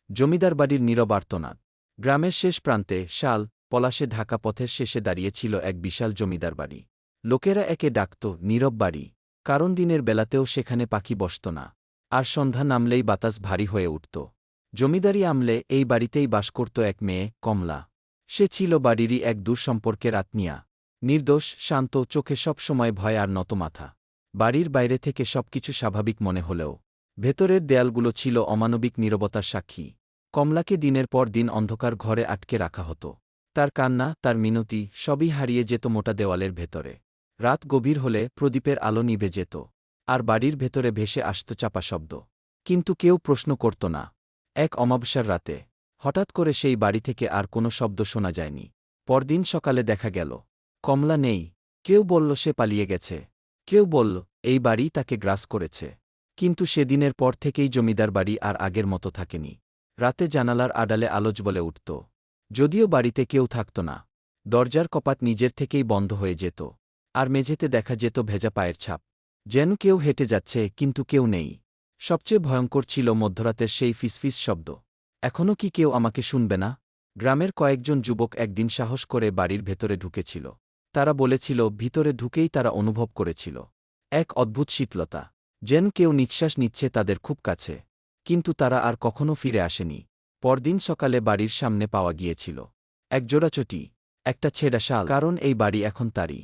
জমিদার বাড়ির নীরব আর্তনাদ। গ্রামের শেষ প্রান্তে শাল পলাশে ঢাকা পথের শেষে দাঁড়িয়েছিল এক বিশাল জমিদার বাড়ি। লোকেরা একে ডাকত নীরব বাড়ি, কারণ দিনের বেলাতেও সেখানে পাখি বসত না, আর সন্ধ্যা নামলেই বাতাস ভারী হয়ে উঠত। জমিদারি আমলে এই বাড়িতেই বাস করত এক মেয়ে, কমলা। সে ছিল বাড়িরই এক দূর সম্পর্কের আত্মীয়া, নির্দোষ, শান্ত, চোখে সব সময় ভয় আর নত মাথা। বাড়ির বাইরে থেকে সবকিছু স্বাভাবিক মনে হলেও ভেতরের দেয়ালগুলো ছিল অমানবিক নীরবতার সাক্ষী। কমলাকে দিনের পর দিন অন্ধকার ঘরে আটকে রাখা হতো। তার কান্না, তার মিনতি, সবই হারিয়ে যেত মোটা দেওয়ালের ভেতরে। রাত গভীর হলে প্রদীপের আলো নিভে যেত, আর বাড়ির ভেতরে ভেসে আসত চাপা শব্দ। কিন্তু কেউ প্রশ্ন করত না। এক অমাবস্যার রাতে হঠাৎ করে সেই বাড়ি থেকে আর কোনো শব্দ শোনা যায়নি। পরদিন সকালে দেখা গেল কমলা নেই। কেউ বলল সে পালিয়ে গেছে, কেউ বলল এই বাড়ি তাকে গ্রাস করেছে। কিন্তু সেদিনের পর থেকেই জমিদার বাড়ি আর আগের মতো থাকেনি। রাতে জানালার আড়ালে আলো জ্বলে উঠত, যদিও বাড়িতে কেউ থাকত না। দরজার কপাট নিজের থেকেই বন্ধ হয়ে যেত, আর মেঝেতে দেখা যেত ভেজা পায়ের ছাপ, যেন কেউ হেঁটে যাচ্ছে কিন্তু কেউ নেই। সবচেয়ে ভয়ঙ্কর ছিল মধ্যরাতের সেই ফিসফিস শব্দ। এখনও কি কেউ আমাকে শুনবে না? গ্রামের কয়েকজন যুবক একদিন সাহস করে বাড়ির ভেতরে ঢুকেছিল। তারা বলেছিল ভিতরে ঢুকেই তারা অনুভব করেছিল এক অদ্ভুত শীতলতা, যেন কেউ নিঃশ্বাস নিচ্ছে তাদের খুব কাছে। কিন্তু তারা আর কখনো ফিরে আসেনি। পরদিন সকালে বাড়ির সামনে পাওয়া গিয়েছিল এক জোড়া চটি, একটা ছেঁড়া শাল, কারণ এই বাড়ি এখন তারই।